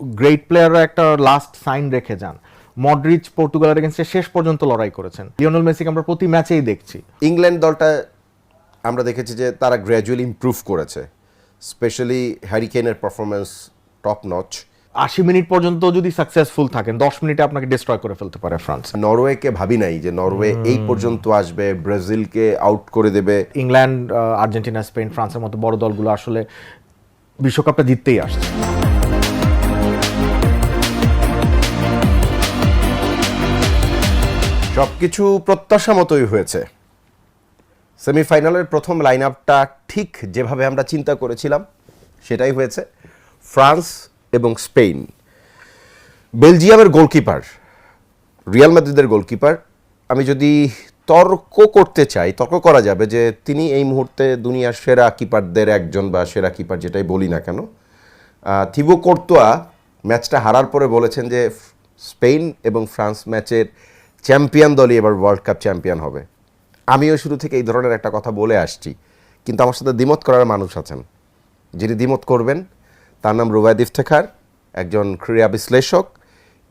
Great প্লেয়াররা একটা last sign রেখে যান। মডরিচ পর্তুগালের এগেইনস্টে শেষ পর্যন্ত লড়াই করেছেন। লিওনেল মেসিকে আমরা প্রতি ম্যাচেই দেখছি। ইংল্যান্ড দলটা আমরা দেখেছি যে তারা গ্র্যাজুয়ালি ইমপ্রুভ করেছে, স্পেশালি হ্যারি কেনের পারফরমেন্স টপ নচ। 80 মিনিট পর্যন্ত যদি সাকসেসফুল থাকেন 10 মিনিটে আপনাকে ডিস্ট্রয় করে ফেলতে পারে ফ্রান্স। নরওয়েকে ভাবি নাই যে নরওয়ে এই পর্যন্ত আসবে, ব্রাজিলকে আউট করে দেবে। ইংল্যান্ড, আর্জেন্টিনা, স্পেন, ফ্রান্সের মতো বড় দলগুলো আসলে বিশ্বকাপটা জিততেই আসছে। সবকিছু প্রত্যাশা মতোই হয়েছে। সেমিফাইনালের প্রথম লাইন আপটা ঠিক যেভাবে আমরা চিন্তা করেছিলাম সেটাই হয়েছে। ফ্রান্স এবং স্পেন। বেলজিয়ামের গোলকিপার, রিয়াল মাদ্রিদের গোলকিপার, আমি যদি তর্ক করতে চাই, তর্ক করা যাবে যে তিনি এই মুহূর্তে দুনিয়ার সেরা কিপারদের একজন, বা সেরা কিপার যেটাই বলি না কেন। থিবো কোর্তোয়া ম্যাচটা হারার পরে বলেছেন যে স্পেন এবং ফ্রান্স ম্যাচের চ্যাম্পিয়ন দলই এবার ওয়ার্ল্ড কাপ চ্যাম্পিয়ন হবে। আমিও শুরু থেকে এই ধরনের একটা কথা বলে আসছি, কিন্তু আমার সাথে দ্বিমত করার মানুষ আছেন। যিনি দ্বিমত করবেন তার নাম রুবায়েদ ইফতেখার, একজন ক্রীড়া বিশ্লেষক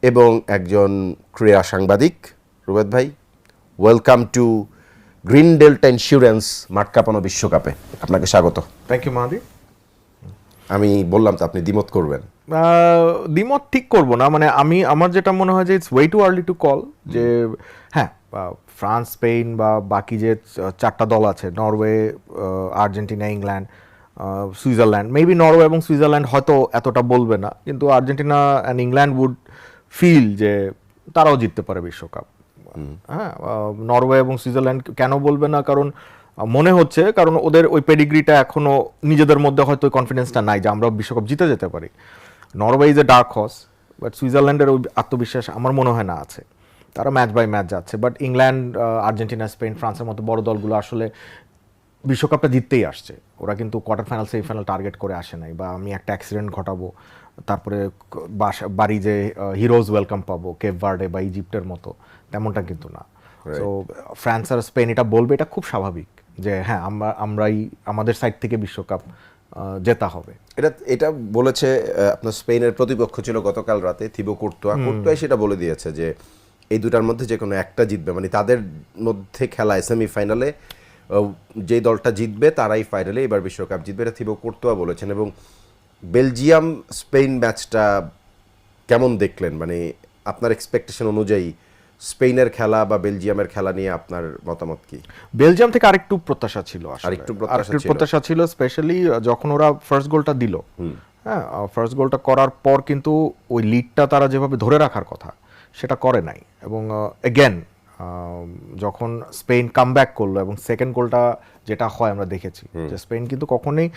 এবং একজন ক্রীড়া সাংবাদিক। রুবায়েদ ভাই, welcome to green delta insurance মাঠ কাঁপানো বিশ্বকাপে। আপনাকে স্বাগত। থ্যাংক ইউ মাহাদি। আমি বললাম তো আপনি দ্বিমত করবেন। দ্বিমত ঠিক করব না, মানে আমার যেটা মনে হয় যে its way too early to call যে হ্যাঁ, ফ্রান্স, স্পেন বা বাকি যে চারটা দল আছে, Norway, Argentina, England, Switzerland, maybe Norway এবং সুইজারল্যান্ড হয়তো এতটা বলবে না, কিন্তু Argentina and England would feel যে তারাও জিততে পারে বিশ্বকাপ। হ্যাঁ, নরওয়ে এবং সুইজারল্যান্ড কেন বলবে না? কারণ মনে হচ্ছে, কারণ ওদের ওই পেডিগ্রিটা এখনো নিজেদের মধ্যে হয়তো ওই কনফিডেন্সটা নাই যে আমরা বিশ্বকাপ জিতে যেতে পারি। Norway is a dark horse, but সুইজারল্যান্ডের ওই আত্মবিশ্বাস আমার মনে হয় না আছে। তারা ম্যাচ বাই ম্যাচ যাচ্ছে, বাট ইংল্যান্ড, আর্জেন্টিনা, স্পেন, ফ্রান্সের মতো বড় দলগুলো আসলে বিশ্বকাপটা জিততেই আসছে। ওরা কিন্তু কোয়ার্টার ফাইনাল, সেমিফাইনাল টার্গেট করে আসে নাই, বা আমি একটা অ্যাক্সিডেন্ট ঘটাবো তারপরে বাড়ি যে হিরোজ ওয়েলকাম পাবো কেপ ভার্ডে বা ইজিপ্টের মতো, তেমনটা কিন্তু না। তো ফ্রান্স আর স্পেন এটা বলবে, এটা খুব স্বাভাবিক যে হ্যাঁ আমরাই আমাদের সাইড থেকে বিশ্বকাপ জেতা হবে। এটা বলেছে আপনার স্পেনের প্রতিপক্ষ ছিল গতকাল রাতে থিবো কোর্তোয়া। কোর্তোয়াই সেটা বলে দিয়েছে যে এই দুটার মধ্যে যে কোনো একটা জিতবে, মানে তাদের মধ্যে খেলায় সেমিফাইনালে যে দলটা জিতবে তারাই ফাইনালে এবার বিশ্বকাপ জিতবে, এটা থিবো কোর্তোয়া বলেছেন। এবং বেলজিয়াম স্পেন ম্যাচটা কেমন দেখলেন? মানে আপনার এক্সপেকটেশন অনুযায়ী স্পেনের খেলা বা বেলজিয়ামের খেলা নিয়ে আপনার মতামত কি? বেলজিয়াম থেকে আরেকটু প্রত্যাশা ছিল, আরেকটু প্রত্যাশা ছিল, স্পেশালি যখন ওরা ফার্স্ট গোলটা দিল। হ্যাঁ, ফার্স্ট গোলটা করার পর কিন্তু ওই লিডটা তারা যেভাবে ধরে রাখার কথা সেটা করে নাই। এবং এগেন যখন স্পেন কামব্যাক করলো এবং সেকেন্ড গোলটা যেটা হয় আমরা দেখেছি যে স্পেন কিন্তু কখনোই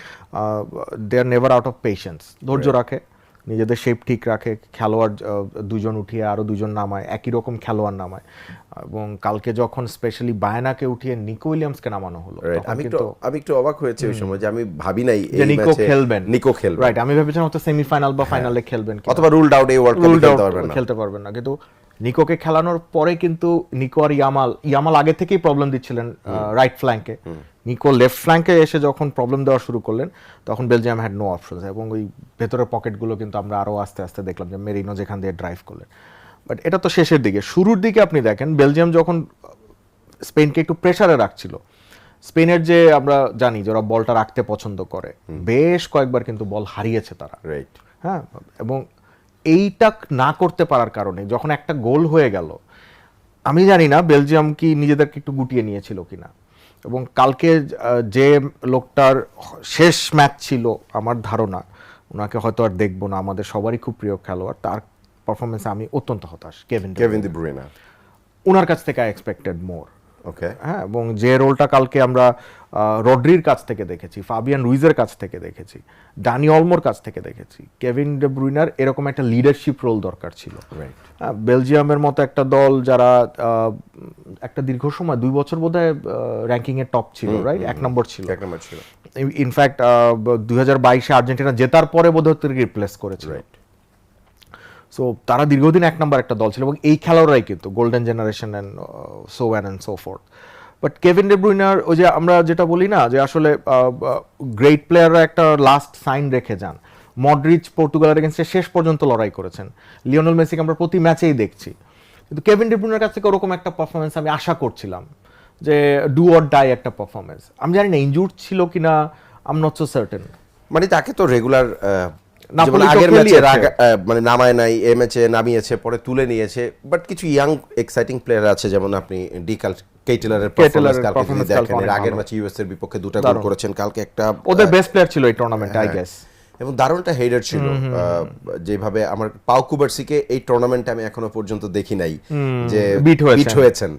দে আর নেভার আউট অফ পেশেন্স, ধৈর্য রাখে, নিজেদের শেপ ঠিক রাখে, খেলোয়াড় দুজন উঠিয়ে আরও দুজন নামায়, একই রকম খেলোয়াড় নামায়। এবং কালকে যখন স্পেশালি বায়ানাকে উঠিয়ে নিকো উইলিয়ামসকে নামানো হলো, আমি একটু অবাক হয়েছে ওই সময়, যে আমি ভাবি নাই নিকো খেলবেন। রাইট, আমি ভেবেছিলাম হয়তো সেমিফাইনাল বা ফাইনালে খেলবেন, অথবা রুলড আউট, এই ওয়ার্ল্ড কাপে খেলতে পারবেন না। কিন্তু নিকোকে খেলানোর পরে কিন্তু নিকো আর ইয়ামাল আগে থেকেই প্রবলেম দিচ্ছিলেন রাইট ফ্ল্যাঙ্কে। নিকো লেফট ফ্ল্যাঙ্কে এসে যখন প্রবলেম দেওয়া শুরু করলেন তখন বেলজিয়াম হ্যাড নো অপশনস, এবং ওই ভেতরের পকেটগুলো কিন্তু আমরা আরও আস্তে আস্তে দেখলাম যে মেরিনো যেখান দিয়ে ড্রাইভ করলেন। বাট এটা তো শেষের দিকে। শুরুর দিকে আপনি দেখেন বেলজিয়াম যখন স্পেনকে একটু প্রেসারে রাখছিল, স্পেনের যে আমরা জানি যে ওরা বলটা রাখতে পছন্দ করে, বেশ কয়েকবার কিন্তু বল হারিয়েছে তারা। রাইট, হ্যাঁ, এবং এইটা না করতে পারার কারণে যখন একটা গোল হয়ে গেল, আমি জানি না বেলজিয়াম কি নিজেদেরকে একটু গুটিয়ে নিয়েছিল কিনা। এবং কালকে যে লোকটার শেষ ম্যাচ ছিল আমার ধারণা, ওনাকে হয়তো আর দেখবো না, আমাদের সবারই খুব প্রিয় খেলোয়াড়, তার পারফরমেন্সে আমি অত্যন্ত হতাশ। কেভিন ডি ব্রুইনা, ওনার কাছ থেকে আই এক্সপেক্টেড মোর। ওকে, হ্যাঁ, এবং যে রোলটা কালকে আমরা রড্রির কাছ থেকে দেখেছি, ফাবিয়ান রুইজের কাছ থেকে দেখেছি, ডানি অলমোর কাছ থেকে দেখেছি, কেভিন ডে ব্রুইনার এরকম একটা লিডারশিপ রোল দরকার ছিল। বেলজিয়ামের মতো একটা দল যারা একটা দীর্ঘ সময় 2 বছর বোধহয় র্যাঙ্কিং এর টপ ছিল, রাইট, 1 নম্বর ছিল। ইনফ্যাক্ট 2022-এ আর্জেন্টিনা জেতার পরে বোধহয় রিপ্লেস করেছিল। সো তারা দীর্ঘদিন 1 নম্বর একটা দল ছিল, এবং এই খেলোয়াড়রাই কিন্তু golden generation and so and and so fourth. But Kevin De ব্রুইনার, ওই যে আমরা যেটা বলি না যে আসলে গ্রেট প্লেয়াররা একটা লাস্ট সাইন রেখে যান। মডরিচ পর্তুগালের এগেনস্টে শেষ পর্যন্ত লড়াই করেছেন, লিওনেল মেসিকে আমরা প্রতি ম্যাচেই দেখছি, কিন্তু কেভিন ডি ব্রুইনের কাছ থেকে ওরকম একটা পারফরমেন্স আমি আশা করছিলাম, যে ডু অর ডাই একটা পারফরমেন্স। আমি জানি না ইনজুর্ড ছিল কিনা, I am not so certain. মানে তাকে তো রেগুলার নাপোলি তো আগের ম্যাচে খেলিয়েছে। মানে নামায় নাই, এ ম্যাচে নামিয়েছে, পরে তুলে নিয়েছে, বাট কিছু ইয়াং এক্সাইটিং প্লেয়ার আছে, যেমন আপনি কেটেলারের পারফরম্যান্স কালকে যদি দেখেন, এর আগের ম্যাচে ইউএস এর বিপক্ষে 2টা গোল করেছেন, কালকে একটা ওদের বেস্ট প্লেয়ার ছিল এই টুর্নামেন্টে আই গেস, এবং দারুণ একটা হেডার ছিল। যেভাবে আমার পাউ কুবার্সিকে এই টুর্নামেন্টে আমি এখনো পর্যন্ত দেখি নাই যে বিট হয়েছেন।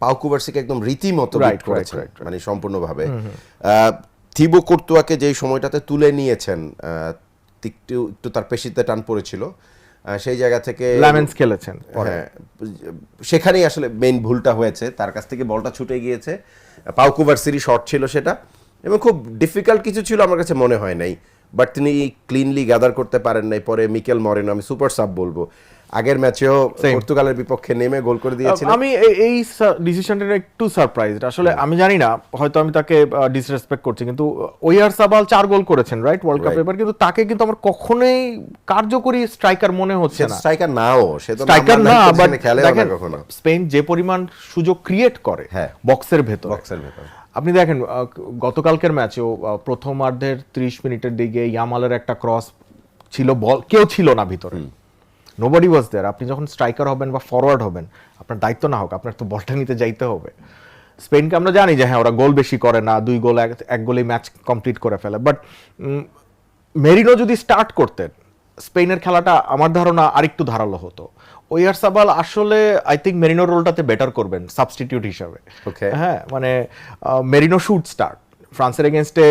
পাউ কুবার্সিকে একদম রীতিমতো বিট করেছেন, মানে সম্পূর্ণভাবে। থিবো কুর্তুয়াকে যেই সময়টাতে তুলে নিয়েছেন, একটু তার পেশিতে টান পড়েছিল, সেই জায়গা থেকে ল্যামেন্স খেলেছেন, হ্যাঁ, সেখানেই আসলে মেইন ভুলটা হয়েছে, তার কাছ থেকে বলটা ছুটে গিয়েছে, পাউ কুবার্সিরই শট ছিল সেটা, এবং খুব ডিফিকাল্ট কিছু ছিল আমার কাছে মনে হয় নাই, বাট তিনি ক্লিনলি গ্যাদার করতে পারেন নাই। পরে মিকেল মরেনো, আমি সুপার সাব বলবো, আগের ম্যাচেও পর্তুগালের বিপক্ষে নেমে গোল করে দিয়েছিলেন। আমি এই ডিসিশনটা একটু সারপ্রাইজড আসলে। আমি জানি না, হয়তো আমি তাকে ডিসরেসপেক্ট করছি, কিন্তু ওয়ারসাবাল 4 গোল করেছেন রাইট ওয়ার্ল্ড কাপে এবার, কিন্তু তাকে কিন্তু আমার কখনোই কার্যকরী স্ট্রাইকার মনে হচ্ছে না। স্ট্রাইকার নাও, সে তো স্ট্রাইকার না, বাট খেলে না কখনো। স্পেন যে পরিমাণ সুযোগ ক্রিয়েট করে বক্সের ভেতর, আপনি দেখেন গতকালকের ম্যাচেও প্রথমার্ধের 30 মিনিটের দিকে ইয়ামালের একটা ক্রস ছিল, বল কেউ ছিল না ভিতরে, নোবডি ওয়াজ দেয়ার। আপনি যখন স্ট্রাইকার হবেন বা ফরওয়ার্ড হবেন, আপনার দায়িত্ব না হোক, আপনার তো বলটা নিতে যাইতে হবে। স্পেনকে আমরা জানি যে হ্যাঁ ওরা গোল বেশি করে না, 2 গোল 1 গোলে ম্যাচ কমপ্লিট করে ফেলে, বাট মেরিনো যদি স্টার্ট করতেন, স্পেনের খেলাটা আমার ধারণা আরেকটু ধারালো হতো। ওয়ারসাবাল আসলে আই থিঙ্ক মেরিনোর রোলটাতে বেটার করবেন সাবস্টিটিউট হিসাবে। হ্যাঁ, মানে মেরিনো শুড স্টার্ট। ফ্রান্সের এগেনস্টে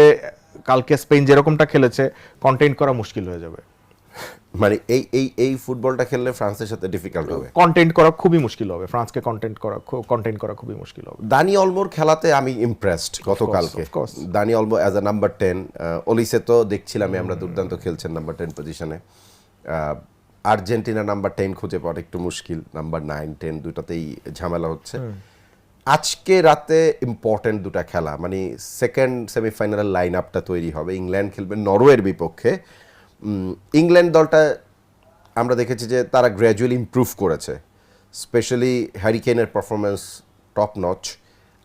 কালকে স্পেন যেরকমটা খেলেছে, কন্টেইন করা মুশকিল হয়ে যাবে। মানে এই ফুটবলটা খেললে ফ্রান্সের সাথে ডিফিকাল্ট হবে, কন্টেইন করা খুবই মুশকিল হবে, ফ্রান্সকে কন্টেইন করা খুবই মুশকিল হবে। দানি অলমোর খেলাতে আমি ইমপ্রেসড গতকালকে। দানি Olmo as a number 10, Olise তো দেখছিলাম আমরা দুর্দান্ত খেলছেন নাম্বার 10 পজিশনে। আর্জেন্টিনা নাম্বার 10 খুঁজে পাওয়া একটু মুশকিল, নাম্বার 9, 10 দুটাতেই ঝামেলা হচ্ছে। আজকে রাতে ইম্পর্টেন্ট 2টা খেলা, মানে সেকেন্ড সেমিফাইনালের লাইন আপটা তৈরি হবে। ইংল্যান্ড খেলবে নরওয়ের বিপক্ষে। ইংল্যান্ড দলটা আমরা দেখেছি যে তারা গ্র্যাজুয়ালি ইমপ্রুভ করেছে, স্পেশালি হ্যারি কেনের পারফরমেন্স টপ নচ।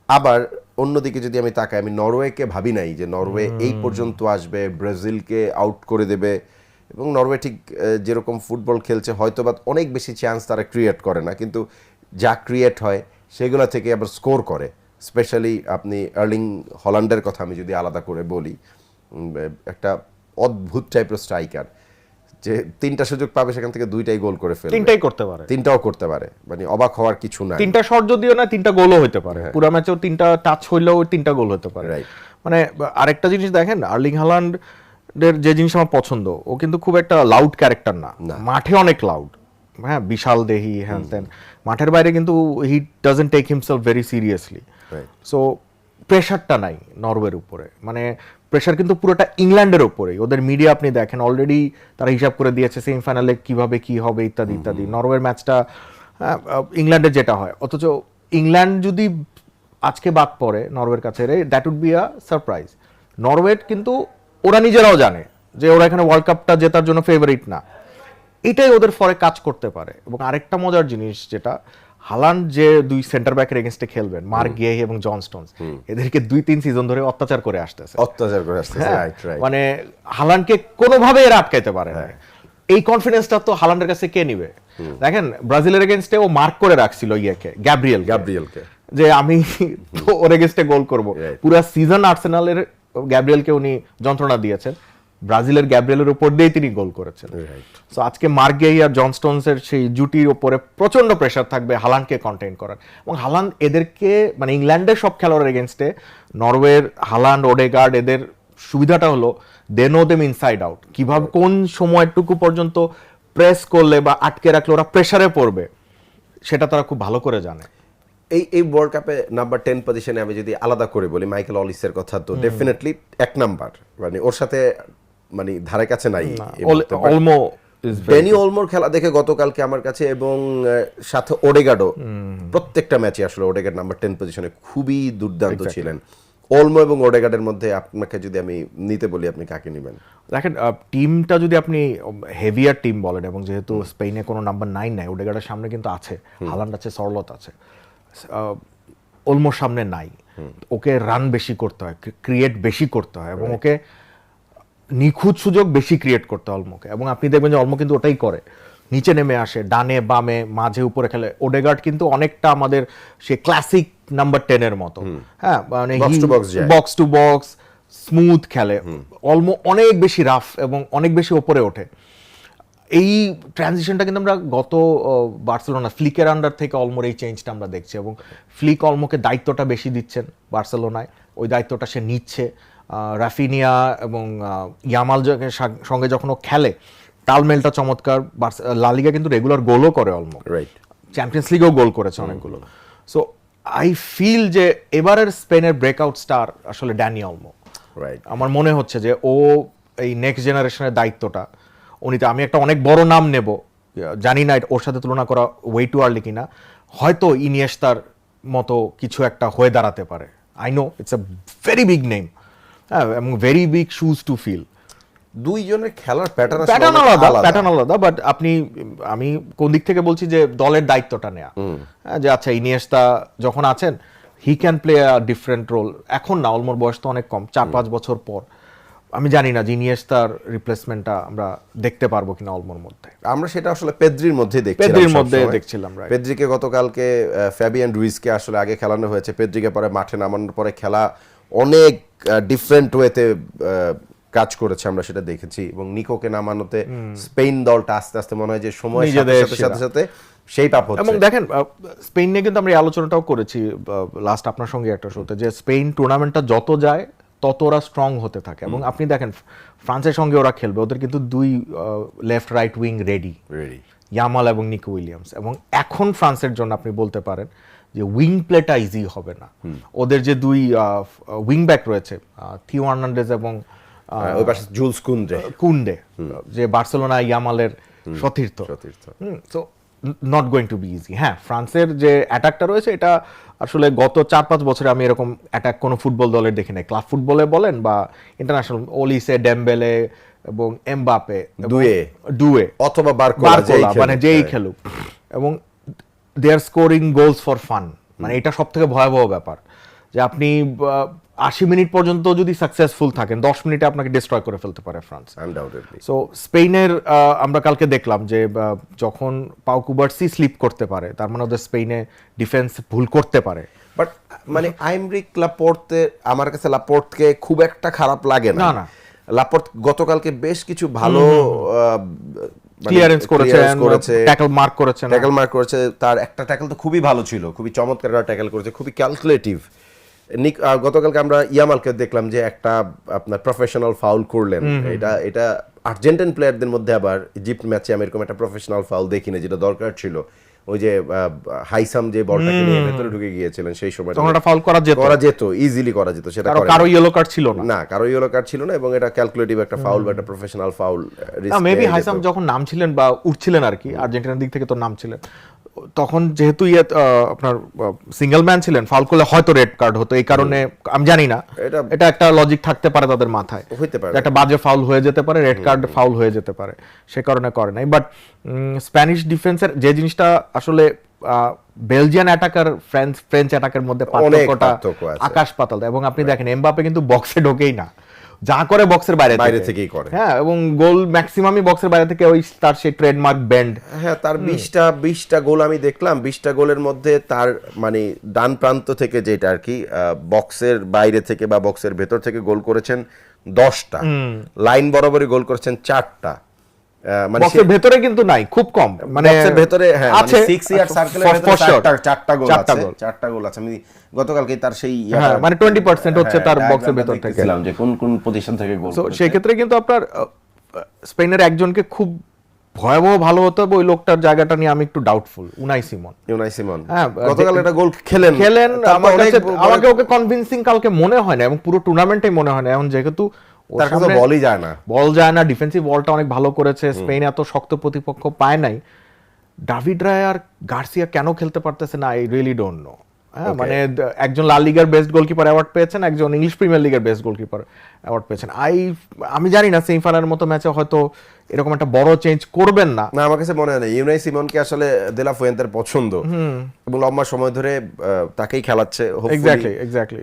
আবার অন্যদিকে যদি আমি তাকাই, আমি নরওয়েকে ভাবি নাই যে নরওয়ে এই পর্যন্ত আসবে, ব্রাজিলকে আউট করে দেবে, এবং নরওয়ে ঠিক যেরকম ফুটবল খেলছে হয়তো বা অনেক বেশি চান্স তারা ক্রিয়েট করে না, কিন্তু যা ক্রিয়েট হয় সেগুলো থেকে আবার স্কোর করে। স্পেশালি আপনি আর্লিং হল্যান্ডের কথা আমি যদি আলাদা করে বলি, একটা অদ্ভুত টাইপের স্ট্রাইকার, যে 3টা সুযোগ পাবে সেখান থেকে 2টাই গোল করে ফেলবে, 3টাই করতে পারে, 3টাও করতে পারে, মানে অবাক হওয়ার কিছু নাই। 3টা শট যদিও না, 3টা গোলও হতে পারে, পুরো ম্যাচেও 3টা টাচ হইলেও 3টা গোল হতে পারে। মানে আরেকটা জিনিস দেখেন, আর্লিং হল্যান্ডের যে জিনিস আমার পছন্দ, ও কিন্তু খুব একটা লাউড ক্যারেক্টার না, মাঠে অনেক লাউড, হ্যাঁ বিশাল দেহি হ্যান ত্যান, মাঠের বাইরে কিন্তু he doesn't take himself very seriously. So প্রেশারটা নাই নরওয়ের উপরে, মানে প্রেশার কিন্তু পুরোটা ইংল্যান্ডের উপরেই। ওদের মিডিয়া আপনি দেখেন অলরেডি তারা হিসাব করে দিয়েছে সেমিফাইনালে কিভাবে কি হবে ইত্যাদি ইত্যাদি। নরওয়ের ম্যাচটা ইংল্যান্ডের যেটা হয়, অথচ ইংল্যান্ড যদি আজকে বাদ পড়ে নরওয়ের কাছে, that would be a surprise. Norway কিন্তু ওরা নিজেরাও জানে যে ওরা এখানে ওয়ার্ল্ড কাপটা জেতার জন্য ফেভারিট না, এটাই ওদের ফরে কাজ করতে পারে। এবং আরেকটা মজার জিনিস যেটা, হালান্ড যে 2 সেন্টার ব্যাকের এগেইনস্টে খেলবেন, মার্ক গেহি এবং জন স্টোনস, এদেরকে 2-3 সিজন ধরে অত্যাচার করে আসতেছে, মানে হালান্ডকে কোনোভাবে এরা আটকাইতে পারে না। এই কনফিডেন্সটা তো হালান্ডের কাছে কে নিবে? দেখেন ব্রাজিলের এগেইনস্টে ও মার্ক করে রাখছিল গ্যাব্রিয়েলকে, যে আমি তো ওর এগেইনস্টে গোল করব। পুরো সিজন আর্সেনালের গ্যাব্রিয়েলকে উনি যন্ত্রণা দিয়েছেন, ব্রাজিলের গ্যাব্রিয়েলের উপর দিয়ে তিনি গোল করেছেন। সো আজকে মার্ক গেহি আর জন স্টোনসের সেই জুটির উপরে প্রচন্ড প্রেসার থাকবে হালান্ডকে কন্টেইন করার। এবং হালান্ড এদেরকে, মানে ইংল্যান্ডের সব খেলোয়াড়ের এগেইনস্টে নরওয়ের হালান্ড, ওডেগার্ড, এদের সুবিধাটা হলো they know them inside out, কিভাবে কোন সময়টুকু পর্যন্ত প্রেস করলে বা আটকে রাখলে ওরা প্রেসারে পড়বে, সেটা তারা খুব ভালো করে জানে। এই ওয়ার্ল্ড কাপে নাম্বার 10 পজিশনে আমি যদি আলাদা করে বলি, মাইকেল অলিসের কথা তো ডেফিনেটলি 1 নাম্বার, মানে ওর সাথে মানে ধারে কাছে নাই। ড্যানি অলমোর খেলা দেখে গতকালকে আমার কাছে, এবং সাথে ওডেগার্ডও প্রত্যেকটা ম্যাচে আসলে ওডেগার্ড নাম্বার 10 পজিশনে খুবই দুর্দান্ত ছিলেন। ওলমো এবং ওডেগার্ডের মধ্যে আপনাকে যদি আমি নিতে বলি, আপনি কাকে নেবেন? দেখেন টিমটা যদি আপনি হেভিয়ার টিম বলেন, এবং যেহেতু স্পেনে কোনো নাম্বার 9 নাই, ওডেগার্ডের সামনে কিন্তু আছে, হালান্ড আছে, সরলত আছে, ওলমোর সামনে নাই। ওকে রান বেশি করতে হয়, ক্রিয়েট বেশি করতে হয়, এবং ওকে নিখুঁত সুযোগ বেশি ক্রিয়েট করতে হয় অলমোকে। এবং আপনি দেখবেন যে অলমো কিন্তু ওটাই করে, নিচে নেমে আসে, ডানে বামে মাঝে উপরে খেলে। ওডেগার্ড কিন্তু অনেকটা আমাদের সে ক্লাসিক নাম্বার 10 এর মতো, হ্যাঁ, মানে বক্স টু বক্স স্মুথ খেলে। অলমো অনেক বেশি রাফ এবং অনেক বেশি ওপরে ওঠে। এই ট্রানজিশনটা কিন্তু আমরা গত বার্সেলোনা ফ্লিকের আন্ডার থেকে অলমোর এই চেঞ্জটা আমরা দেখছি, এবং ফ্লিক অলমোকে দায়িত্বটা বেশি দিচ্ছেন বার্সেলোনায়, ওই দায়িত্বটা সে নিচ্ছে। রাফিনিয়া এবং ইয়ামাল সঙ্গে যখন ও খেলে, তালমেলটা চমৎকার। লা লিগা কিন্তু রেগুলার গোলও করে অলমো, চ্যাম্পিয়ন্স লিগেও গোল করেছে অনেকগুলো। সো আই ফিল যে এবারের স্পেনের ব্রেকআউট স্টার আসলে ড্যানি অলমো। আমার মনে হচ্ছে যে ও এই নেক্সট জেনারেশনের দায়িত্বটা উনিতে। আমি একটা অনেক বড় নাম নেব, জানি না ওর সাথে তুলনা করা ওয়ে টু আর্লি কিনা, হয়তো ইনিয়েস্তার মতো কিছু একটা হয়ে দাঁড়াতে পারে। I know it's a very big name, হ্যাঁ, এবং very big shoes to fill. দুইজনের খেলার প্যাটার্ন আলাদা, বাট আমি কোন দিক থেকে বলছি যে দলের দায়িত্বটা নেয়া, যে আচ্ছা ইনিয়েস্তা যখন আছেন, he can play a different role. এখন না, অলমোর বয়স তো অনেক কম, 4-5 বছর পর আমি জানি না যে ইনিয়েস্তার রিপ্লেসমেন্টটা আমরা দেখতে পারবো কিনা অলমোর মধ্যে। আমরা সেটা আসলে পেদ্রির মধ্যে দেখছিলাম। পেদ্রিকে গতকালকে ফ্যাবিয়ান রুইজকে আসলে আগে খেলানো হয়েছে, পেদ্রিকে পরে মাঠে নামানোর পরে খেলা অনেক ডিফারেন্ট ওয়েতে কাজ করেছে, আমরা সেটা দেখেছি। এবং নিকোকে নামানোতে স্পেন দলটা আস্তে আস্তে মনে হয় যে সময়ের সাথে সাথে সেই পাপ হচ্ছে। এবং দেখেন স্পেন নিয়ে কিন্তু আমরা এই আলোচনাটাও করেছি লাস্ট আপনার সঙ্গে একটা শোতে, যে স্পেন টুর্নামেন্টটা যত যায় তত ওরা স্ট্রং হতে থাকে। এবং আপনি দেখেন ফ্রান্সের সঙ্গে ওরা খেলবে, ওদের কিন্তু দুই left right wing ready, Yamal এবং নিকো উইলিয়ামস। এবং এখন ফ্রান্সের জন্য আপনি বলতে পারেন যে উইং প্লেটা ইজি হবে না। ওদের যে দুই উইং ব্যাক রয়েছে, থিও হার্নান্ডেজ এবং ওই পাশে জুলস কুন্ডে, যে বার্সেলোনা ইয়ামালের সতীর্থ, so not going to be easy. হ্যাঁ, ফ্রান্সের যে অ্যাটাকটা রয়েছে, এটা আসলে গত 4-5 বছরে আমি এরকম অ্যাটাক কোনো ফুটবল দলের দেখি নাই, ক্লাব ফুটবলে বলেন বা ইন্টারন্যাশনাল। ওলিসে, ডেমবেলে এবং এমবাপে, ডুয়ে অথবা বারকোলা, মানে যেই খেলুক, এবং দে আর স্কোরিং গোলস ফর ফান। মানে এটা সব থেকে ভয়াবহ ব্যাপার, যে আপনি 80 মিনিট পর্যন্ত যদি সাকসেসফুল থাকেন, 10 মিনিটে আপনাকে ডিস্ট্রয় করে ফেলতে পারে ফ্রান্স। সো স্পেনের আমরা কালকে দেখলাম যে যখন পাউ কুবার্সি স্লিপ করতে পারে, তার মানে ওদের স্পেনে ডিফেন্স ভুল করতে পারে। বাট মানে আইমরিক লাপোর্তে, আমার কাছে লাপোর্টকে খুব একটা খারাপ লাগে না। লাপোর্ট গতকালকে বেশ কিছু ভালো ক্লিয়ারেন্স করেছে, ট্যাকল মার্ক করেছে। তার একটা ট্যাকল তো খুবই ভালো ছিল, খুবই চমৎকার একটা ট্যাকল করেছে, খুবই ক্যালকুলেটিভ। গতকালকে আমরা ইয়ামালকে দেখলাম যে একটা আপনার প্রফেশনাল ফাউল করলেন। এটা আর্জেন্টিন প্লেয়ারদের মধ্যে, আবার ইজিপ্ট ম্যাচে আমি এরকম একটা প্রফেশনাল ফাউল দেখিনি, যেটা দরকার ছিল। ওই যে হাইসাম যে বলটাকে নিয়ে ভেতরে ঢুকে গিয়েছিলেন, সেই সময় ফাউল করা যেত, ইজিলি করা যেত। সেটা কারো ইয়েলো কার্ড ছিল না, কারো ইয়েলো কার্ড ছিল না, এবং এটা ক্যালকুলেটিভ একটা ফাউল বা একটা প্রফেশনাল ফাউল। মেবি হাইসাম যখন নামছিলেন বা উঠছিলেন আর কি, আর্জেন্টিনার দিক থেকে তো নামছিলেন, তখন যেহেতু আপনার সিঙ্গেল ম্যান ছিলেন, ফাউল করলে হয়তো রেড কার্ড হতো। এই কারণে আমি জানি না, এটা একটা লজিক থাকতে পারে তাদের মাথায়, একটা বাজে ফাউল হয়ে যেতে পারে, রেড কার্ড ফাউল হয়ে যেতে পারে, সে কারণে করে নাই। বাট স্প্যানিশ ডিফেন্সের যে জিনিসটা আসলে বেলজিয়ান অ্যাটাকার ফ্রেঞ্চ অ্যাটাকের মধ্যে পার্থক্যটা আকাশ পাতাল। এবং আপনি দেখেন এমবাপে কিন্তু বক্সে ঢোকেই না, যা করে বক্সের বাইরে থেকেই করে। হ্যাঁ, এবং গোল ম্যাক্সিমামই বক্সের বাইরে থেকে, ওই তার সেই ট্রেডমার্ক ব্যান্ড। হ্যাঁ, তার 20টা গোল আমি দেখলাম। 20টা গোলের মধ্যে তার মানে ডান প্রান্ত থেকে যেটা আর কি, বক্সের বাইরে থেকে বা বক্সের ভেতর থেকে গোল করেছেন 10টা, লাইন বরাবরই গোল করেছেন 4টা। মানে বক্সের ভেতরে কিন্তু নাই, খুব কম। মানে বক্সের ভেতরে আছে 6 ইয়ার সার্কেলের ভেতরে 4টা গোল আছে। আমি গতকালকে তার সেই মানে 20% হচ্ছে তার বক্সের ভেতর থেকে, যে কোন পজিশন থেকে গোল। সো সেই ক্ষেত্রে কিন্তু আপনার স্পেনের একজনকে খুব ভয়াবহ ভালো হতে হবে, ওই লোকটার জায়গাটা নিয়ে আমি একটু ডাউটফুল। উনাই সিমন, হ্যাঁ, গতকাল একটা গোল খেলেন। আমাকে ওকে কনভিন্সিং কালকে মনে হয় না, এবং পুরো টুর্নামেন্টেই মনে হয় না। এখন যেহেতু তার কাছে বল যায় না, ডিফেন্সিভ বলটা অনেক ভালো করেছে, স্পেন এত শক্ত প্রতিপক্ষ পায় নাই। ডাভিড রায়া আর গার্সিয়া কেন খেলতে পারতেছে না, আই রিয়েলি ডোন্ট নো। হ্যাঁ, মানে একজন লা লিগার বেস্ট গোলকিপার অ্যাওয়ার্ড পেয়েছেন, একজন ইংলিশ প্রিমিয়ার লিগের বেস্ট গোলকিপার অ্যাওয়ার্ড পেয়েছেন। আমি জানি না সেমিফাইনালের মতো ম্যাচে হয়তো এরকম একটা বড় চেঞ্জ করবেন না। না, আমার কাছে মনে হয় না। ইউনাই সিমনকে আসলে দে লা ফুয়েন্তের পছন্দ এবং লম্বা সময় ধরে তাকেই খেলাচ্ছে। এক্স্যাক্টলি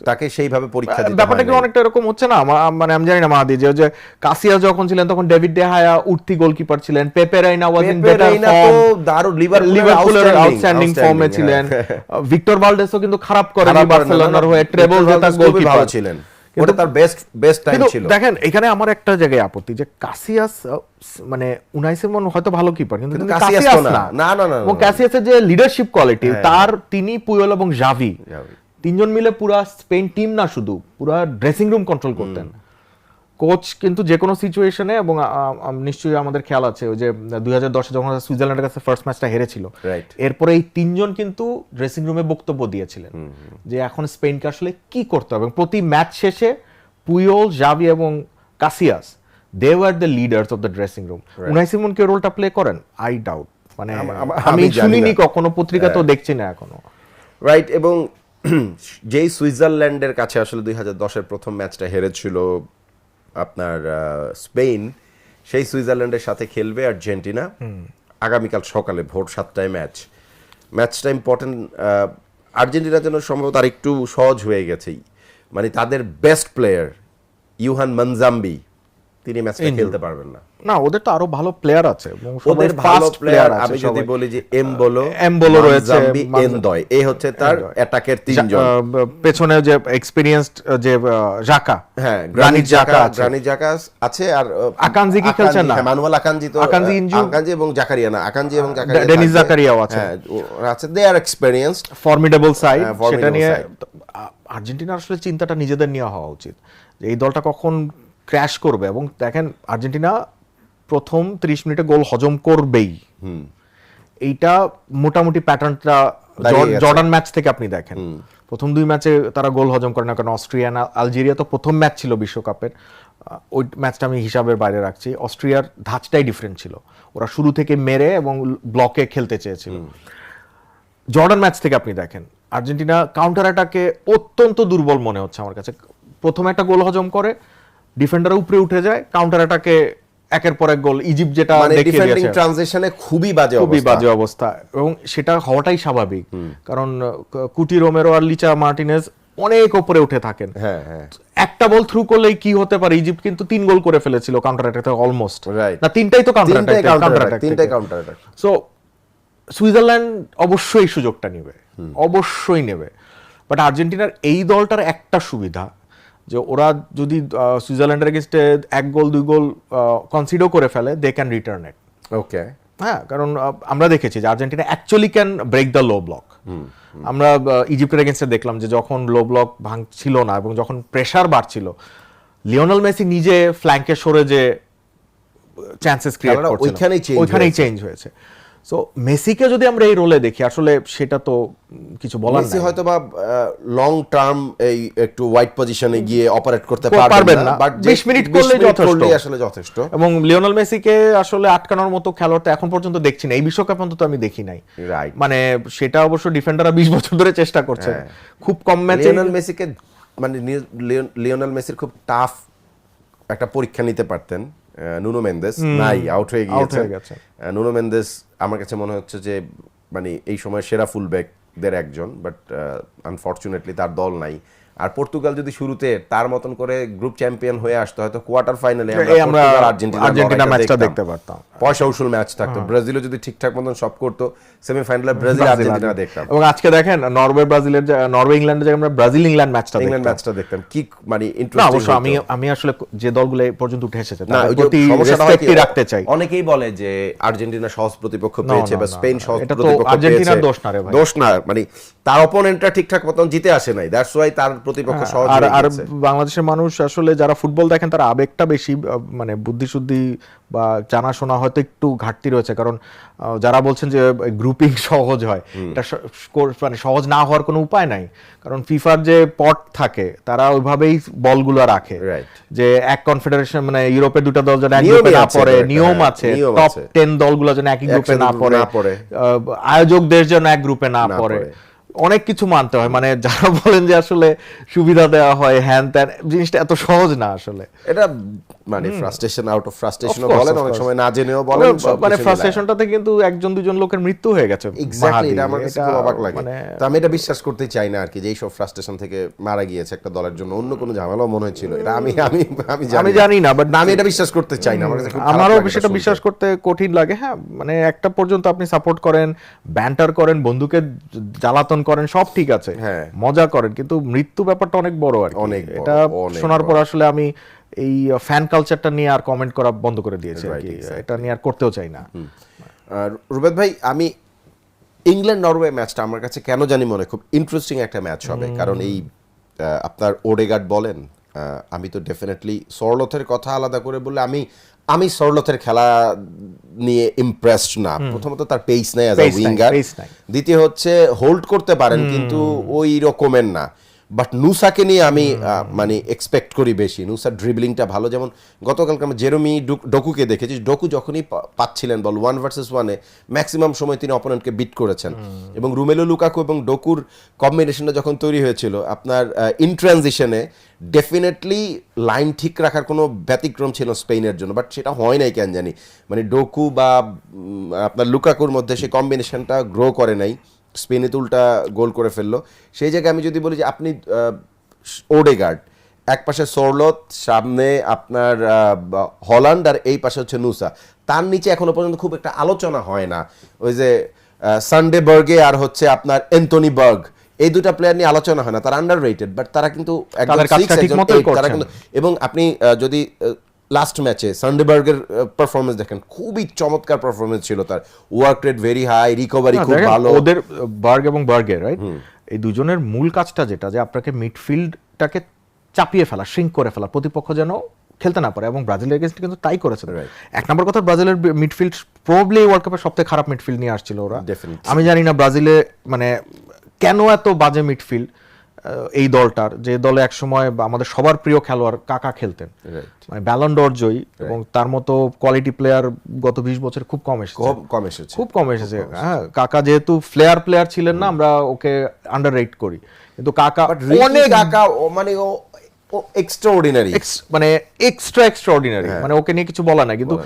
তাকে সেইভাবে পরীক্ষা দিতে হয়। ব্যাপারটা কি অনেকটা এরকম হচ্ছে না? মানে আমি জানি না মাহাদি, যে কাসিয়াস যখন ছিলেন তখন ডেভিড ডে হায়া উঠতি গোলকিপার ছিলেন, পেপে Reyna was in better form, দারুণ লিভারপুলের আউটস্ট্যান্ডিং ফর্মে ছিলেন। ভিক্টর ভালদেসও কিন্তু খারাপ করেনি বার্সেলোনার হয়ে, ট্রেবল জেতা গোলকিপার ছিলেন, ওটা তার বেস্ট টাইম ছিল। দেখেন এখানে আমার একটা জায়গায় আপত্তি, যে কাসিয়াস মানে উনাই সিমন হয়তো ভালো কিপার, কিন্তু কাসিয়াস না। এবং কাসিয়াসের যে লিডারশিপ কোয়ালিটি, তিনি পুয়োল এবং জাভি তিনজন মিলে পুরা স্পেন টিম না শুধু পুরা ড্রেসিং রুম কন্ট্রোল করতেন। কোচ কিন্তু যে কোনো সিচুয়েশনে, এবং নিশ্চয়ই আমাদের খেয়াল আছে ওই যে 2010 যখন সুইজারল্যান্ডের কাছে ফার্স্ট ম্যাচটা হেরেছিল, এরপরে এই তিনজন কিন্তু ড্রেসিং রুমে বক্তব্য দিয়েছিলেন যে এখন স্পেনকে আসলে কি করতে হবে। প্রতি ম্যাচ শেষে পুয়োল, জাভি এবং Casillas, they were the leaders of the dressing room. Unai Simon কি রোলটা প্লে করেন? I doubt. মানে আমি শুনিনি কখনো, পত্রিকাতেও দেখছি না এখনো। রাইট। এবং যেই সুইজারল্যান্ডের কাছে আসলে 2010-এর প্রথম ম্যাচটা হেরেছিল আপনার স্পেন, সেই সুইজারল্যান্ডের সাথে খেলবে আর্জেন্টিনা আগামীকাল সকালে ভোর 7টায় ম্যাচটা ইম্পর্টেন্ট। আর্জেন্টিনার জন্য সম্ভবত আর একটু সহজ হয়ে গেছেই, মানে তাদের বেস্ট প্লেয়ার ইউহান মানজাম্বি তিনি ম্যাচটা খেলতে পারবেন না। না, ওদের তো আরো ভালো প্লেয়ার আছে, ওদের ভালো প্লেয়ার আমি যদি বলি যে এমবোলো রয়েছে, এনদয়, এই হচ্ছে তার অ্যাটাকের তিনজন। পেছনে যে এক্সপেরিয়েন্সড যে জাকা, হ্যাঁ গ্রানিট জাকা আছে, আর আকানজি কি খেলছেন না? মানুয়েল আকানজি তো আকানজি এবং জাকারিয়া না, আকানজি এবং জাকারিয়া, ডেনিস জাকারিয়াও আছে। হ্যাঁ আছে, দে আর এক্সপেরিয়েন্সড, ফর্মিডেবল সাইড। সেটা নিয়ে আর্জেন্টিনার আসলে চিন্তাটা নিজেদের নিয়ে হওয়া উচিত, যে এই দলটা কখন ক্র্যাশ করবে। এবং দেখেন আর্জেন্টিনা প্রথম 30 মিনিটে গোল হজম করবেই, এইটা মোটামুটি প্যাটার্নটা জর্ডান ম্যাচ থেকে আপনি দেখেন। প্রথম 2 ম্যাচে তারা গোল হজম করে না, কারণ অস্ট্রিয়া না আলজেরিয়া তো প্রথম ম্যাচ ছিল বিশ্বকাপের, ওই ম্যাচটা আমি হিসাবের বাইরে রাখছি। অস্ট্রিয়ার ধাঁচটাই ডিফারেন্ট ছিল, ওরা শুরু থেকে মেরে এবং ব্লকে খেলতে চেয়েছিল। জর্ডান ম্যাচ থেকে আপনি দেখেন আর্জেন্টিনা কাউন্টার অ্যাটাকে অত্যন্ত দুর্বল মনে হচ্ছে আমার কাছে। প্রথমে একটা গোল হজম করে, ডিফেন্ডার উপরে উঠে যায়, কাউন্টার অ্যাটাকে একের পর এক গোল। ইজিপ্ট যেটা দেখিয়ে দিয়েছে ট্রানজিশনে খুবই বাজে অবস্থা, এবং সেটা হওয়াটাই স্বাভাবিক, কারণ কুটি রোমেরো আর লিচা মার্টিনেজ অনেক উপরে উঠে থাকেন। একটা বল থ্রু করলেই কি হতে পারে। ইজিপ্ট কিন্তু 3 গোল করে ফেলেছিল কাউন্টার অ্যাটাকে, অলমোস্ট না 3টাই তো কাউন্টার অ্যাটাক। সো সুইজারল্যান্ড অবশ্যই সুযোগটা নেবে, বাট আর্জেন্টিনার এই দলটার একটা সুবিধা, যে ওরা যদি সুইজারল্যান্ডের এগেইনস্টে 1 গোল 2 গোল কনসিডার করে ফেলে, দে ক্যান রিটার্ন ইট। ওকে, হ্যাঁ, কারণ আমরা দেখেছি যে Argentina actually can break the low block. আমরা ইজিপ্টের এগেইনস্টে দেখলাম যে যখন লো ব্লক ভাঙছিল না এবং যখন প্রেসার বাড়ছিল, লিওনেল মেসি নিজে ফ্ল্যাঙ্কে সরে যে চান্সেস ক্রিয়েট করছিল, ওইখানেই চেঞ্জ হয়েছে। সো মেসিকে যদি আমরা এই রোলে দেখি, আসলে সেটা তো কিছু বলার নাই। মেসি হয়তো বা লং টার্ম এই একটু ওয়াইড পজিশনে গিয়ে অপারেট করতে পারবেন না, বাট 20 মিনিট করলেই আসলে যথেষ্ট। এবং লিওনেল মেসিকে আসলে আটকানোর মতো খেলোয়াড় তো এখন পর্যন্ত দেখছি না, এই বিশ্বকাপ পর্যন্ত আমি দেখি নাই। মানে সেটা অবশ্য ডিফেন্ডাররা 20 বছর ধরে চেষ্টা করছে, খুব কম ম্যাচে লিওনেল মেসিকে, মানে লিওনেল মেসির খুব টাফ একটা পরীক্ষা নিতে পারতেন নুনো মেন্দেস, নাই, আউট হয়ে গিয়েছে। নুনো মেন্দেস আমার কাছে মনে হচ্ছে যে মানে এই সময় সেরা ফুলব্যাকদের একজন, বাট আনফরচুনেটলি তার দল নাই। আর পর্তুগাল যদি শুরুতে তার মতন করে গ্রুপ চ্যাম্পিয়ন হয়ে আসতো, হয়তো কোয়ার্টার ফাইনালে আমরা আর্জেন্টিনা ম্যাচটা দেখতে পারতাম, পয়সা উসুল ম্যাচ থাকতো। ব্রাজিলও যদি ঠিকঠাক মতন সব করতো, সেমিফাইনালে ব্রাজিল আর্জেন্টিনা দেখতাম। এবং আজকে দেখেন নরওয়ে ইংল্যান্ডের জায়গায় আমরা ব্রাজিল ইংল্যান্ড ম্যাচটা দেখতাম, কি মানে ইন্টারেস্টিং। আমি আসলে যে দলগুলো পর্যন্ত উঠে এসেছে তাদের প্রতি রেসপেক্ট রাখতে চাই। অনেকেই বলে যে আর্জেন্টিনা সহজ প্রতিপক্ষ পেয়েছে বা স্পেন সহজ প্রতিপক্ষ পেয়েছে, আর্জেন্টিনার দোষ না রে ভাই, দোষ না, মানে তার অপোনেন্টরা ঠিকঠাক মতন জিতে আসে নাই, দ্যাটস ওয়াই তার প্রতিপক্ষ সহজ হয়ে গেছে। আর বাংলাদেশের মানুষ আসলে যারা ফুটবল দেখেন, তারা আবেগটা বেশি, মানে বুদ্ধিশুদ্ধি বা জানাশোনা হয়তো একটু ঘাটতি রয়েছে। কারণ যারা বলছেন যে গ্রুপিং সহজ হয়, এটা মানে সহজ না হওয়ার কোনো উপায় নাই, কারণ ফিফার যে পট থাকে তারা ওইভাবেই বলগুলো রাখে, যে এক কনফেডারেশন, মানে ইউরোপের 2টা দল যেন এক গ্রুপে না পড়ে, নিয়ম আছে, টপ 10 দলগুলো যেন একই গ্রুপে না পড়ে, আয়োজক দেশ যেন এক গ্রুপে না পড়ে। অনেক কিছু মানতে হয়, মানে যারা বলেন যে আসলে সুবিধা দেওয়া হয় হ্যান ত্যান, জিনিসটা এত সহজ না আসলে। এটা মানে ফ্রাস্ট্রেশন, আউট অফ ফ্রাস্ট্রেশনও Of course, বলেন, of অনেক course. সময় না জেনেও বলেন, তবে মানে ফ্রাস্ট্রেশনটাতে কিন্তু একজন দুজন লোকের মৃত্যু হয়ে গেছে। এক্স্যাক্টলি, মাহাদি, এটা আমার কাছে এটা খুব অবাক লাগে। মানে তো আমি এটা বিশ্বাস করতে চাই না আর কি, যে এইসব ফ্রাস্ট্রেশন থেকে মারা গিয়েছে একটা দলের জন্য, অন্য কোনো ঝামেলাও মনে হচ্ছিল, এটা আমি আমি আমি আমি জানি না, বাট না, আমি এটা বিশ্বাস করতে চাই না, আমার কাছে খুব খারাপ আমারও লাগে এটা সেটা শুনতে। বিশ্বাস করতে কঠিন লাগে। হ্যাঁ, মানে একটা পর্যন্ত আপনি সাপোর্ট করেন, ব্যান্টার করেন, বন্ধুকে জ্বালাতন করেন, সব ঠিক আছে, হ্যাঁ। মজা করেন, কিন্তু মৃত্যু ব্যাপারটা অনেক বড় আর কি। অনেক বড়, এটা অনেক শোনার বড়। পর আসলে আমি এই ফ্যান কালচারটা নিয়ে আর কমেন্ট করা বন্ধ করে দিয়েছি আর Right, কি। exactly. এটা নিয়ে আর করতেও চাই না। আর রুবেদ ভাই, আমি ইংল্যান্ড নরওয়ে ম্যাচটা আমার কাছে কেন জানি মনে খুব ইন্টারেস্টিং একটা ম্যাচ হবে, কারণ এই আপনার ওডেগার্ড বলেন, আমি তো ডেফিনেটলি সরলথের কথা আলাদা করে বললে আমি সরলথের খেলা নিয়ে ইমপ্রেসড না। প্রথমত তার পেস নাই অ্যাজ আ Pace নাই, উইঙ্গার, pace নাই। দ্বিতীয় হচ্ছে হোল্ড করতে পারেন কিন্তু ওই রকমের না। বাট নুসাকে নিয়ে আমি মানে এক্সপেক্ট করি বেশি। নুসার ড্রিবলিংটা ভালো, যেমন গতকালকে আমরা জেরোমি ডোকুকে দেখেছি, ডোকু যখনই পাচ্ছিলেন বল 1 ভার্সেস 1-এ ম্যাক্সিমাম সময় তিনি অপোনেন্টকে বিট করেছেন, এবং রুমেলো লুকাকু এবং ডোকুর কম্বিনেশনটা যখন তৈরি হয়েছিল আপনার ইন ট্রানজিশনে, ডেফিনেটলি লাইন ঠিক রাখার কোনো ব্যতিক্রম ছিল স্পেনের জন্য, বাট সেটা হয় নাই কেন জানি, মানে ডোকু বা আপনার লুকাকুর মধ্যে সেই কম্বিনেশনটা গ্রো করে নাই, স্পেনে উল্টা গোল করে ফেললো। সেই জায়গায় আমি যদি বলি যে আপনি ওডেগার্ড, এক পাশে সোরলথ, সামনে আপনার হল্যান্ড, আর এই পাশে হচ্ছে নুসা, তার নিচে এখনো পর্যন্ত খুব একটা আলোচনা হয় না। ওই যে সানডে বার্গে আর হচ্ছে আপনার অ্যান্টনি বার্গ, এই দুটা প্লেয়ার নিয়ে আলোচনা হয় না, তারা আন্ডার রেটেড, বাট তারা কিন্তু একজন তাদের কাজটা 6, ঠিক একজন মতোই 8, তারা করছেন। কিন্তু, এবং আপনি যদি লাস্ট ম্যাচে সানডেবার্গের পারফরমেন্স দেখেন, খুবই চমৎকার পারফরমেন্স ছিল তার, work rate very high, recovery খুব দেখেন, ভালো। ওদের বার্গ এবং বার্গের রাইট, এই দুজনের মূল কাজটা যেটা, যে আপনাকে মিডফিল্ডটাকে চাপিয়ে ফেলা, শ্রিঙ্ক করে ফেলা, প্রতিপক্ষ যেন খেলতে না পারে, এবং ব্রাজিলের এগেইনস্ট কিন্তু তাই করেছে। এক নম্বর কথা, ব্রাজিলের মিডফিল্ড প্রবাবলি ওয়ার্ল্ড কাপের সবথেকে খারাপ মিডফিল্ড নিয়ে আসছিল ওরা। Definitely. আমি জানি না ব্রাজিলে মানে কেন এত বাজে মিডফিল্ড এই দলটার, যে দলে একসময় আমাদের সবার প্রিয় খেলোয়াড় কাকা খেলতেন, মানে ব্যালন ড'র জয়ী, এবং তার মতো কোয়ালিটি প্লেয়ার গত 20 বছর খুব কম এসেছে, খুব কম এসেছে। হ্যাঁ, কাকা যেহেতু প্লেয়ার ছিলেন না, আমরা ওকে আন্ডাররেট করি, কিন্তু কাকা অনেক মানে ও এক্সট্রাঅর্ডিনারি, মানে এক্সট্রাঅর্ডিনারি, মানে ওকে নিয়ে কিছু বলা নাই। কিন্তু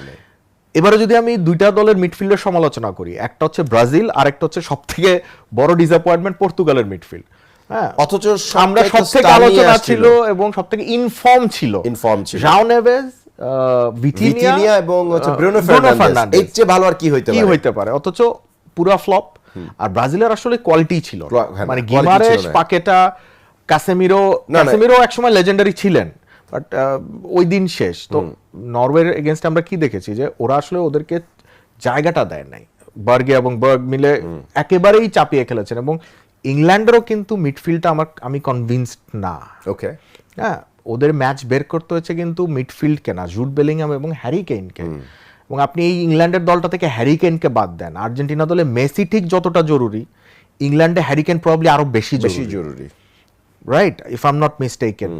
এবারে যদি আমি দুইটা দলের মিডফিল্ডের সমালোচনা করি, একটা হচ্ছে ব্রাজিল, আর একটা হচ্ছে সবথেকে বড় ডিসঅ্যাপয়েন্টমেন্ট পর্তুগালের মিডফিল্ড। হ্যাঁ, অথচ আমরা সবথেকে আলোচনা ছিল এবং সবথেকে ইনফর্ম ছিল জাও নেভেজ, ভিতিনিয়া এবং হচ্ছে ব্রুনো ফার্নান্ডেজ, এর চেয়ে ভালো আর কি হইতে পারে, অথচ পুরা ফ্লপ। আর ব্রাজিলের আসলে কোয়ালিটি ছিল, মানে quality গিমারেশ, ছিল না। পাকেটা, কাসেমিরো একসময় লেজেন্ডারি ছিলেন, বাট ওই দিন শেষ। তো নরওয়ের এগেনস্ট আমরা কি দেখেছি, যে ওরা আসলে ওদেরকে জায়গাটা দেয় নাই, বার্গে এবং বার্গ মিলে একেবারেই চাপিয়ে খেলেছেন। এবং ইংল্যান্ডেরও কিন্তু মিডফিল্ডটা আমি কনভিন্সড না। ওকে, হ্যাঁ, ওদের ম্যাচ বের করতে হয়েছে কিন্তু মিডফিল্ডকে না, জুড বেলিংহাম এবং হ্যারি কেইনকে। এবং আপনি এই ইংল্যান্ডের দলটা থেকে হ্যারি কেইনকে বাদ দেন, আর্জেন্টিনা দলে মেসি ঠিক যতটা জরুরি, ইংল্যান্ডে হ্যারি কেইন প্রবাবলি আরো বেশি জরুরি, right, if I am not mistaken.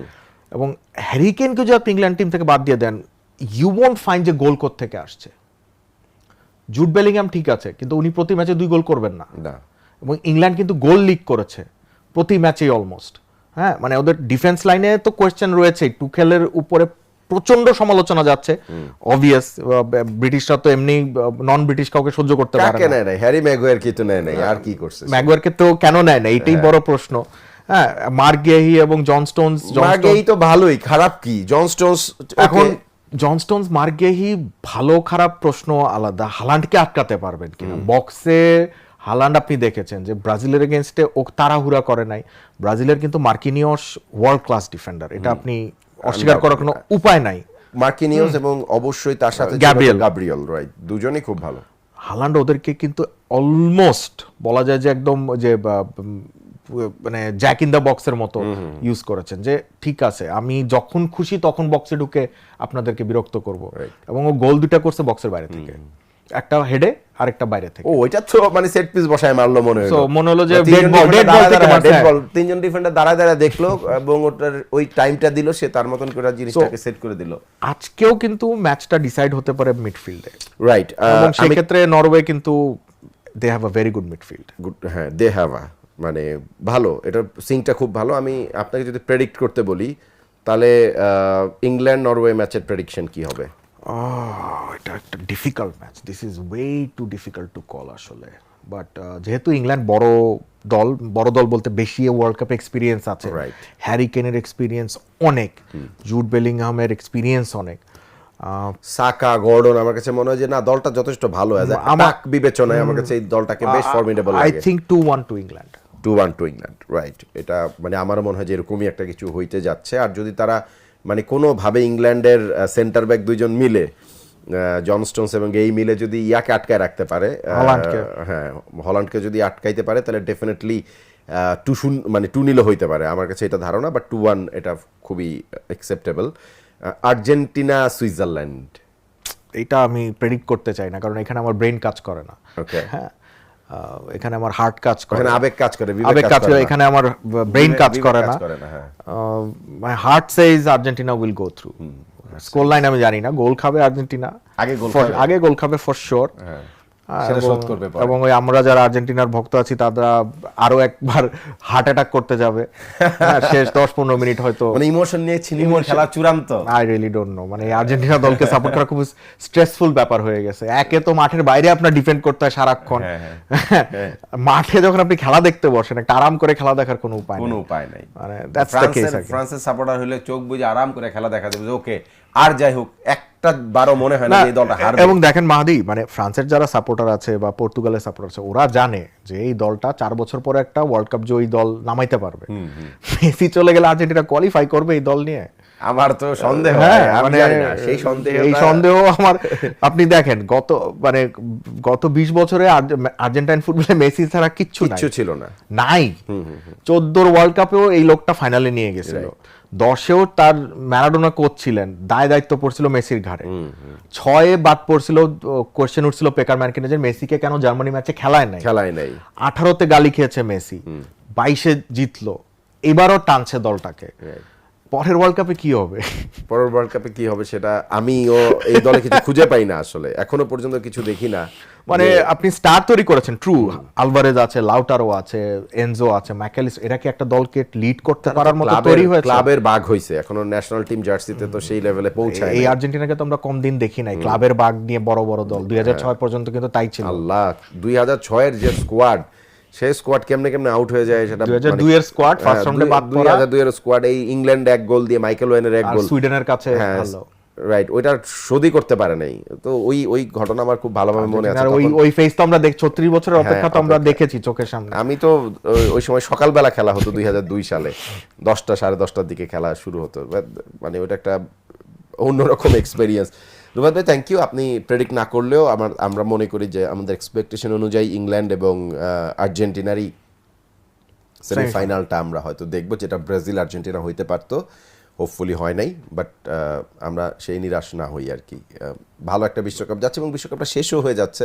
এবং হ্যারি কেইনকে যদি আপনি ইংল্যান্ড টিম থেকে বাদ দিয়ে দেন, ইউ ওয়ন্ট ফাইন্ড যে গোল কোথা থেকে আসছে। জুড বেলিংহাম ঠিক আছে, কিন্তু উনি প্রতি ম্যাচে 2 গোল করবেন না। এবং ইংল্যান্ড কিন্তু গোল লিগ করেছে প্রতি ম্যাচেই অলমোস্ট। হ্যাঁ, মানে ওদের ডিফেন্স লাইনে তো কোয়েশ্চেন রয়েছে, টুখেলের উপরে প্রচন্ড সমালোচনা যাচ্ছে, অবভিয়াস। ব্রিটিশরা তো এমনি নন ব্রিটিশ কাউকে সহ্য করতে পারে না। হ্যারি ম্যাগুয়ার কি তো নেয় নাই, আর কি করছে ম্যাগুয়ারকে তো কেন নেয় না, এটাই বড় প্রশ্ন। হ্যাঁ, মার্ক গেহি এবং জন স্টোনস, মার্গেই তো ভালোই, খারাপ কি জন স্টোনস? এখন জন স্টোনস, মার্ক গেহি ভালো খারাপ প্রশ্ন আলাদা, হালান্ডকে আটকাতে পারবেন কিনা বক্সে? হালান্ড আপনি দেখেছেন যে ব্রাজিলের এগেইনস্টে ও তাড়াহুড়া করে নাই। ব্রাজিলের কিন্তু মার্কিনিয়স ওয়ার্ল্ড ক্লাস ডিফেন্ডার, এটা আপনি অস্বীকার করার কোনো উপায় নাই। মার্কিনিয়স এবং অবশ্যই তার সাথে গাব্রিয়েল, রাইট, দুজনেই খুব ভালো। হালান্ড ওদেরকে কিন্তু অলমোস্ট বলা যায় যে একদম যে মানে জ্যাক ইন দ্য বক্সের মতো ইউজ করেছেন, যে ঠিক আছে আমি যখন খুশি তখন বক্সে ঢুকে আপনাদেরকে বিরক্ত করব। এবং ও গোল 2টা করছে বক্সের বাইরে থেকে, একটা হেডে আর একটা বাইরে থেকে। ওইটা তো মানে সেট পিস বসায় মারলো মনে হলো যে ডেড বল থেকে মারছে। তিনজন ডিফেন্ডার দাঁড়ায় দেখলো এবং ওটার ওই টাইমটা দিল, সে তার মতন করে জিনিসটাকে সেট করে দিল। আজকেও কিন্তু ম্যাচটা ডিসাইড হতে পারে মিডফিল্ডে, রাইট। এবং সেই ক্ষেত্রে নরওয়ে কিন্তু they have a very good midfield. হ্যাঁ, দে হ্যাভ মানে ভালো, এটা সিংটা খুব ভালো। আমি আপনাকে যদি প্রেডিক্ট করতে বলি তাহলে ইংল্যান্ড নরওয়ে ম্যাচের প্রেডিকশন কি হবে? এটা একটা difficult match, this is way to difficult to call আসলে। বাট যেহেতু ইংল্যান্ড বড় দল বলতে বেশি ওয়ার্ল্ড কাপ এক্সপিরিয়েন্স আছে, Right. হ্যারি কেনের এক্সপিরিয়েন্স অনেক, জুড বেলিংহামের এক্সপিরিয়েন্স অনেক। সাকা গর্ডন, আমার কাছে মনে হয় যে না, দলটা যথেষ্ট ভালো আছে। আমার বিবেচনায় আমার কাছে এই দলটাকে বেশ ফর্মিডেবল আই লাগে। Think 2-1 to England. 2-1 to England, right. এটা মানে আমারও মনে হয় যে এরকমই একটা কিছু হইতে যাচ্ছে। আর যদি তারা মানে কোনোভাবে ইংল্যান্ডের সেন্টার ব্যাক দুইজন মিলে, জন স্টোনস এবং এই মিলে যদি ইয়াকে আটকায় রাখতে পারে, হল্যান্ডকে। হ্যাঁ হল্যান্ডকে যদি আটকাইতে পারে তাহলে ডেফিনেটলি 2-0 হইতে পারে, আমার কাছে এটা ধারণা। বাট 2-1 এটা খুবই অ্যাকসেপ্টেবল। আর্জেন্টিনা সুইজারল্যান্ড, এটা আমি প্রেডিক্ট করতে চাই না, কারণ এখানে আমার ব্রেন কাজ করে না। ওকে, হ্যাঁ, এখানে আমার হার্ট কাজ করে, ওখানে আবেগ কাজ করে, আবেগ কাজ করে, এখানে আমার ব্রেন কাজ করে না। হ্যাঁ। My heart Sage Argentina will go through. Score line আমি জানি না, গোল খাবে আর্জেন্টিনা, আগে গোল খাবে ফর শিওর। সেটা শোধ করবে পরে। এবং ওই আমরা যারা আর্জেন্টিনার ভক্ত আছি তারা আরো একবার হার্ট অ্যাটাক করতে যাবে। হ্যাঁ, শেষ 10-15 মিনিট হয়তো মানে ইমোশন নিয়ে খেলা চূড়ান্ত। আই রিয়েলি ডোন্ট নো, মানে আর্জেন্টিনা দলকে সাপোর্ট করা খুব স্ট্রেসফুল ব্যাপার হয়ে গেছে। একে তো মাঠের বাইরে আপনার ডিফেন্ড করতে হয় সারাক্ষণ, মাঠে যখন আপনি খেলা দেখতে বসেন একটা আরাম করে খেলা দেখার কোনো উপায় নাই। মানে দ্যাটস দ্য কেস। ফ্রান্সের সাপোর্টার হলে চোখ বুজে আরাম করে খেলা দেখা যাবে, ওকে আর যাই হোক একটা বারও মনে হয় না এই দলটা হারবে। এবং দেখেন মাহাদি, মানে ফ্রান্সের যারা সাপোর্টার আছে বা পর্তুগালের সাপোর্টার আছে, ওরা জানে যে এই দলটা 4 বছর পরে একটা ওয়ার্ল্ড কাপ জয়ী দল নামাইতে পারবে। মেসি চলে গেলে আর্জেন্টিনা কোয়ালিফাই করবে এই দল নিয়ে? আমার তো সন্দেহ, মানে এই সন্দেহ আমার। আপনি দেখেন গত 20 বছরে আর্জেন্টাইন ফুটবলে মেসি ছাড়া কিচ্ছু ছিল না, নাই। 14 ওয়ার্ল্ড কাপেও এই লোকটা ফাইনালে নিয়ে গেছিল, 10-এও তার ম্যারাডোনা কোচ ছিলেন, দায়িত্ব পড়ছিল মেসির ঘাড়ে। 6-এ বাদ পড়ছিল, কোশ্চেন উঠছিল পেকার ম্যানকিনের যে মেসিকে কেন জার্মানি ম্যাচে খেলায় নাই। 18-তে গালি খেয়েছে মেসি, 22-এ জিতলো, এবারও টানছে দলটাকে। পরের ওয়ার্ল্ড কাপে কি হবে? সেটা আমিও এই দলে কিছু খুঁজে পাই না আসলে, এখনো পর্যন্ত কিছু দেখি না। মানে আপনি স্টার তৈরি করেছেন, ট্রু, আলভারেজ আছে, লাউটারো আছে, এনজো আছে, ম্যাকেলিস, এরা কি একটা দলকে লিড করতে পারার মতো তৈরি হয়েছে? ক্লাবের বাগ হইছে, এখনো ন্যাশনাল টিম জার্সিতে তো সেই লেভেলে পৌঁছায় এই আর্জেন্টিনাকে তো আমরা কম দিন দেখি নাই ক্লাবের বাগ নিয়ে বড় বড় দল। 2006 পর্যন্ত কিন্তু তাই ছিল। আল্লাহ, 2006-এর যে স্কোয়াড, সেই স্কোয়াড কেমনে আউট হয়ে যায় সেটা। 2002 এর স্কোয়াড ফার্স্ট রাউন্ডে বাদ পড়া, 2002 এর স্কোয়াড, এই ইংল্যান্ড 1 গোল দিয়ে, মাইকেল ওয়েনের 1 গোল, সুইডেনের কাছে ভালো, রাইট, ওইটা শোধই করতে পারে নাই। তো ওই ঘটনা আমার খুব ভালোভাবে মনে আছে। ওই ফেজ তো আমরা 36 বছরের অপেক্ষা তো আমরা দেখেছি চোখের সামনে। আমি তো ওই সময় সকালবেলা খেলা হতো 2002 সালে, 10টা 10:30টার দিকে খেলা শুরু হতো, মানে ওটা একটা অন্যরকম এক্সপেরিয়েন্স। রুবাদ ভাই, থ্যাংক ইউ। আপনি প্রেডিক্ট না করলেও আমরা মনে করি যে আমাদের এক্সপেকটেশন অনুযায়ী ইংল্যান্ড এবং আর্জেন্টিনারই সেমিফাইনালটা আমরা হয়তো দেখবো, যেটা ব্রাজিল আর্জেন্টিনা হইতে পারতো, হোপফুলি হয় নাই। বাট আমরা সেই নিরাশ না হই আর কি। ভালো একটা বিশ্বকাপ যাচ্ছে এবং বিশ্বকাপটা শেষও হয়ে যাচ্ছে,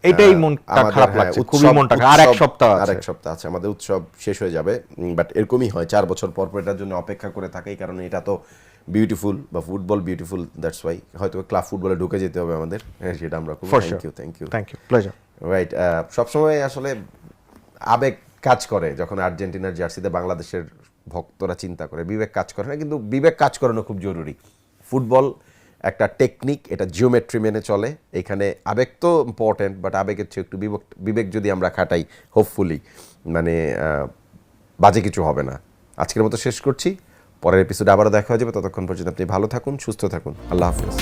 এটাই মনটা খারাপ লাগছে, খুবই মনটা। আর এক সপ্তাহ আছে আমাদের, উৎসব শেষ হয়ে যাবে। বাট এরকমই হয়, 4 বছর পর এটার জন্য অপেক্ষা করে থাকে, কারণ এটা তো বিউটিফুল, বা ফুটবল বিউটিফুল, দ্যাটস ওয়াই হয়তো ক্লাব ফুটবলে ঢুকে যেতে হবে আমাদের, সেটা আমরা খুব থ্যাংক ইউ প্লেজার। রাইট, সবসময় আসলে আবেগ কাজ করে যখন আর্জেন্টিনার জার্সিতে বাংলাদেশের ভক্তরা চিন্তা করে, বিবেক কাজ করে না, কিন্তু বিবেক কাজ করানো খুব জরুরি। ফুটবল একটা টেকনিক, এটা জিওমেট্রি মেনে চলে, এখানে আবেগ তো ইম্পর্টেন্ট, বাট আবেগের চেয়ে একটু বিবেক যদি আমরা খাটাই, হোপফুলি মানে বাজে কিছু হবে না। আজকের মতো শেষ করছি, পরের এপিসোডে আবারও দেখা হয়ে যাবে। ততক্ষণ পর্যন্ত আপনি ভালো থাকুন, সুস্থ থাকুন, আল্লাহ হাফিজ।